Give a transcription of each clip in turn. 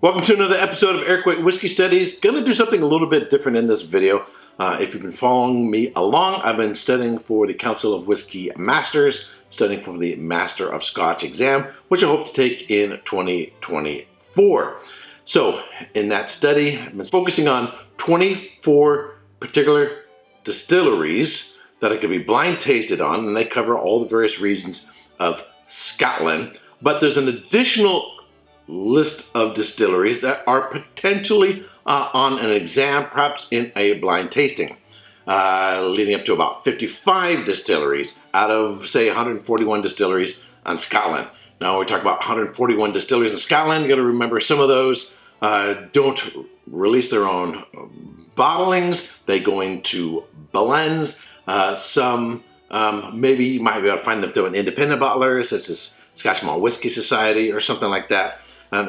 Welcome to another episode of Erik Wait Whiskey Studies. Gonna do something a little bit different in this video. If you've been following me along, I've been studying for the Council of Whiskey Masters, studying for the Master of Scotch exam, which I hope to take in 2024. So in that study, I've been focusing on 24 particular distilleries that I could be blind tasted on, and they cover all the various regions of Scotland. But there's an additional list of distilleries that are potentially on an exam, perhaps in a blind tasting, leading up to about 55 distilleries out of, say, 141 distilleries in Scotland. Now, when we talk about 141 distilleries in Scotland, you got to remember some of those don't release their own bottlings. They go into blends. Some maybe you might be able to find them through an independent bottler, such as Scotch Malt Whisky Society or something like that.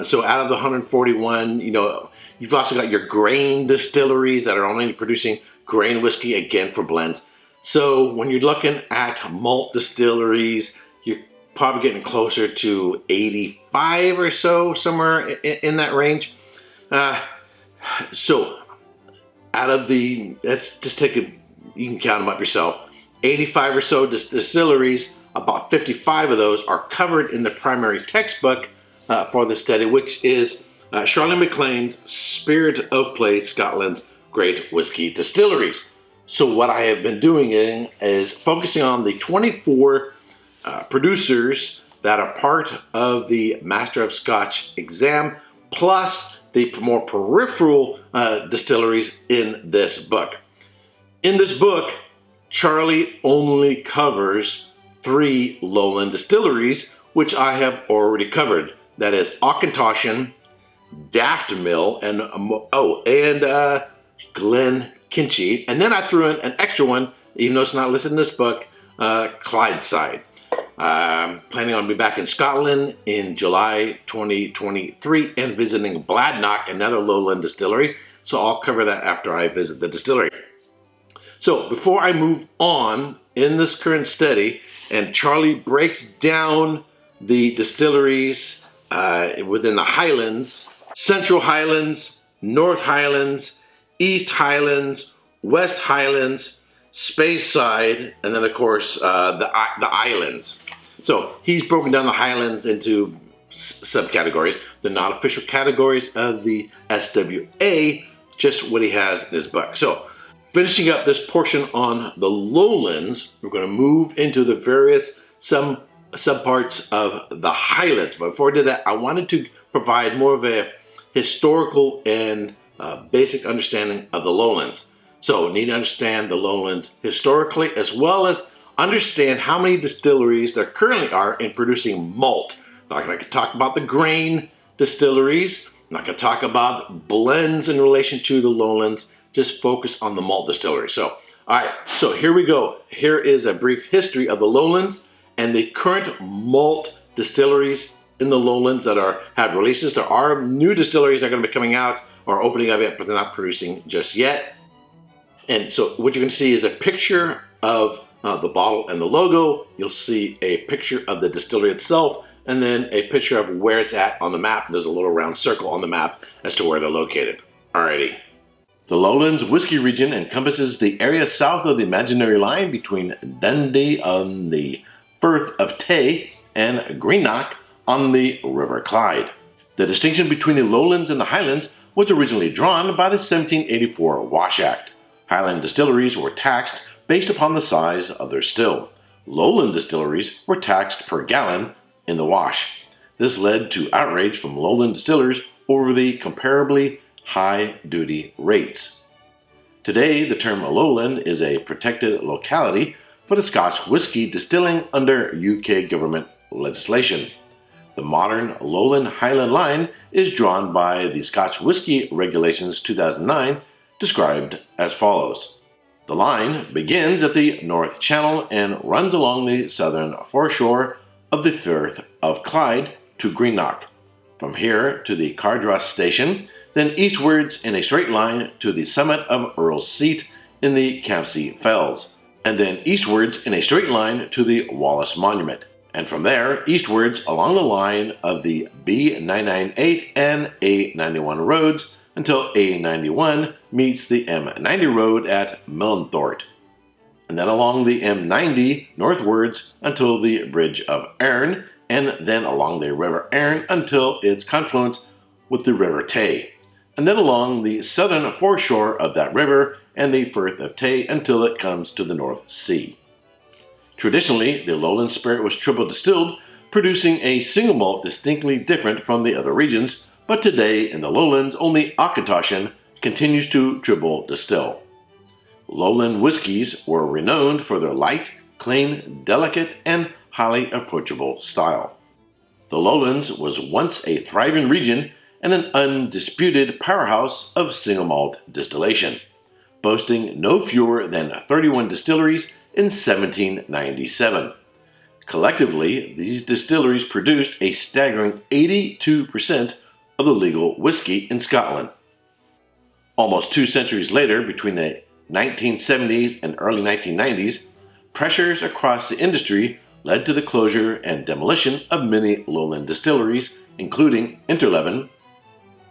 So out of the 141, you've also got your grain distilleries that are only producing grain whiskey, again, for blends. So when you're looking at malt distilleries, you're probably getting closer to 85 or so, somewhere in that range. So out of the, let's just take a, you can count them up yourself, 85 or so distilleries, about 55 of those are covered in the primary textbook for the study, which is Charlie MacLean's Spirit of Place, Scotland's Great Whiskey Distilleries. So what I have been doing is focusing on the 24 producers that are part of the Master of Scotch exam, plus the more peripheral distilleries in this book. In this book, Charlie only covers 3 Lowland distilleries, which I have already covered. That is Auchentoshan, Daftmill, and Glenkinchie. And then I threw in an extra one, even though it's not listed in this book, Clydeside. Planning on being back in Scotland in July 2023 and visiting Bladnoch, another Lowland distillery. So I'll cover that after I visit the distillery. So before I move on in this current study, and Charlie breaks down the distilleries within the Highlands, Central Highlands, North Highlands, East Highlands, West Highlands, Speyside, and then of course the islands. So he's broken down the Highlands into subcategories. They're not official categories of the SWA, just what he has in his book. So finishing up this portion on the Lowlands, we're going to move into the various subparts of the Highlands. But before I did that, I wanted to provide more of a historical and basic understanding of the Lowlands. So need to understand the Lowlands historically, as well as understand how many distilleries there currently are in producing malt. I'm not going to talk about the grain distilleries. I'm not going to talk about blends in relation to the Lowlands. Just focus on the malt distillery. So, all right, so here we go. Here is a brief history of the Lowlands and the current malt distilleries in the Lowlands that have releases. There are new distilleries that are going to be coming out or opening up yet, but they're not producing just yet. And so what you're going to see is a picture of the bottle and the logo. You'll see a picture of the distillery itself, and then a picture of where it's at on the map. There's a little round circle on the map as to where they're located. Alrighty. The Lowlands Whiskey region encompasses the area south of the imaginary line between Dundee on the Firth of Tay and Greenock on the River Clyde. The distinction between the Lowlands and the Highlands was originally drawn by the 1784 Wash Act. Highland distilleries were taxed based upon the size of their still. Lowland distilleries were taxed per gallon in the wash. This led to outrage from Lowland distillers over the comparably high duty rates. Today, the term Lowland is a protected locality for the Scotch whisky distilling under UK government legislation. The modern Lowland Highland line is drawn by the Scotch Whisky Regulations 2009, described as follows. The line begins at the North Channel and runs along the southern foreshore of the Firth of Clyde to Greenock. From here to the Cardross station, then eastwards in a straight line to the summit of Earl's Seat in the Campsie Fells, and then eastwards in a straight line to the Wallace Monument. and from there eastwards along the line of the B998 and A91 roads until A91 meets the M90 road at Millenthorpe, and then along the M90 northwards until the Bridge of Arun, and then along the River Arun until its confluence with the River Tay, and then along the southern foreshore of that river and the Firth of Tay until it comes to the North Sea. Traditionally, the Lowland spirit was triple distilled, producing a single malt distinctly different from the other regions, but today in the Lowlands only Auchentoshan continues to triple distill. Lowland whiskies were renowned for their light, clean, delicate, and highly approachable style. The Lowlands was once a thriving region and an undisputed powerhouse of single malt distillation, boasting no fewer than 31 distilleries in 1797. Collectively, these distilleries produced a staggering 82% of the legal whiskey in Scotland. Almost 2 centuries later, between the 1970s and early 1990s, pressures across the industry led to the closure and demolition of many Lowland distilleries, including Interleven,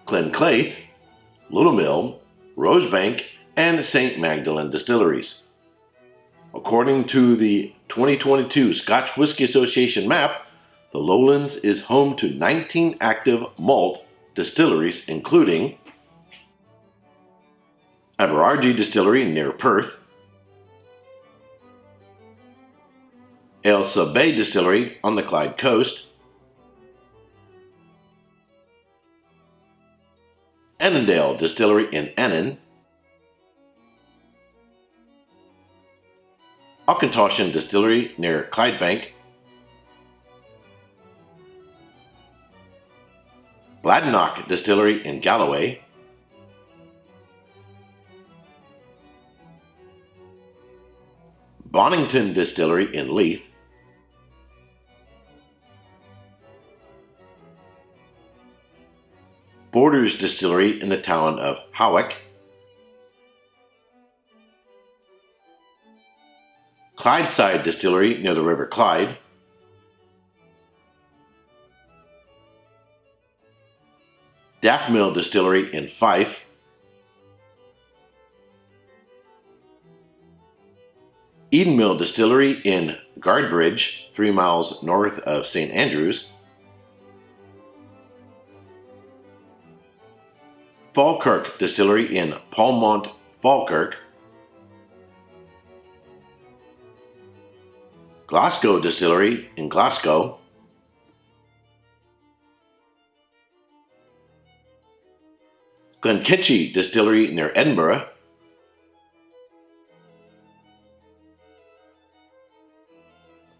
Glenclaith, Little Mill, Rosebank, and St. Magdalen distilleries. According to the 2022 Scotch Whisky Association map, the Lowlands is home to 19 active malt distilleries, including BEVERAGE Distillery near Perth, Ailsa Bay Distillery on the Clyde coast, Annandale Distillery in Annan, Auchentoshan Distillery near Clydebank, Bladnoch Distillery in Galloway, Bonington Distillery in Leith, Borders Distillery in the town of Hawick, Clydeside Distillery near the River Clyde, Daffmill Distillery in Fife, Edenmill Distillery in Guardbridge, 3 miles north of St. Andrews, Falkirk Distillery in Palmont, Falkirk, Glasgow Distillery in Glasgow, Glenkitchy Distillery near Edinburgh,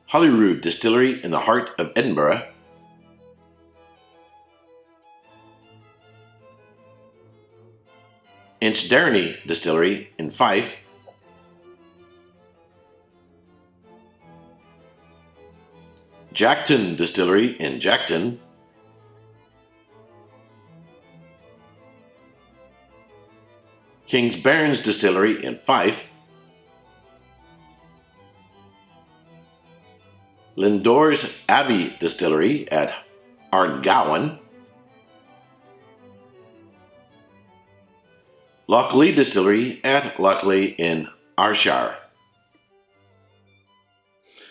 Holyrood Distillery in the heart of Edinburgh, Inchdarney Distillery in Fife, Jackton Distillery in Jackton, Kingsbarns Distillery in Fife, Lindores Abbey Distillery at Ardgowan, Lochleigh Distillery at Lochleigh in Ayrshire.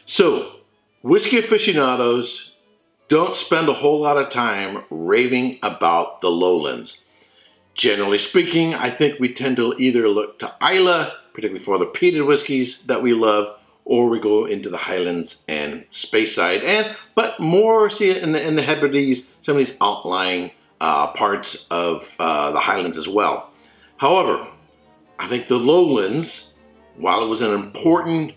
So, whiskey aficionados don't spend a whole lot of time raving about the Lowlands. Generally speaking, I think we tend to either look to Islay, particularly for the peated whiskeys that we love, or we go into the Highlands and Speyside, but more see it in the Hebrides, some of these outlying parts of the Highlands as well. However, I think the Lowlands, while it was an important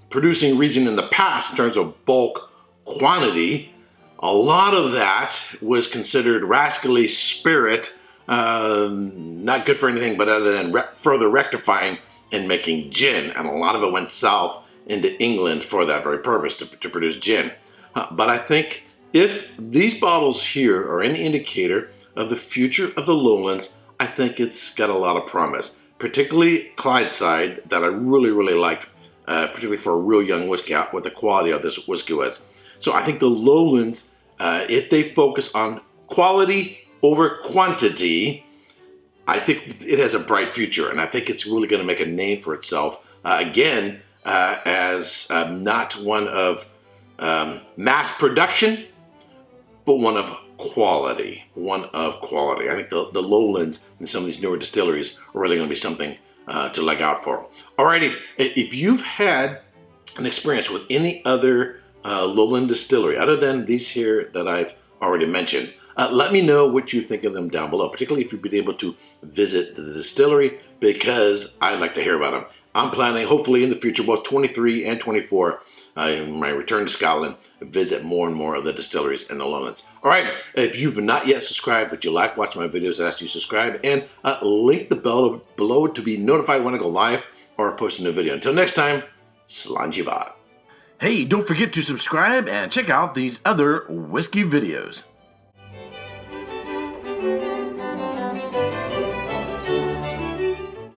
producing region in the past in terms of bulk quantity, a lot of that was considered rascally spirit, not good for anything but other than further rectifying and making gin, and a lot of it went south into England for that very purpose, to produce gin. But I think if these bottles here are any indicator of the future of the Lowlands, I think it's got a lot of promise, particularly Clydeside that I really like particularly for a real young whiskey, out what the quality of this whiskey was. So I think the Lowlands, if they focus on quality over quantity, I think it has a bright future, and I think it's really going to make a name for itself. Again, as not one of mass production, but one of quality. I think the Lowlands and some of these newer distilleries are really going to be something to look out for. Alrighty, if you've had an experience with any other Lowland distillery, other than these here that I've already mentioned, let me know what you think of them down below, particularly if you've been able to visit the distillery, because I'd like to hear about them. I'm planning, hopefully in the future, both 23 and 24, in my return to Scotland, visit more and more of the distilleries in the Lowlands. All right, if you've not yet subscribed, but you like watching my videos, I ask you to subscribe and link the bell below to be notified when I go live or post a new video. Until next time, Slanjibat. Hey, don't forget to subscribe and check out these other whiskey videos.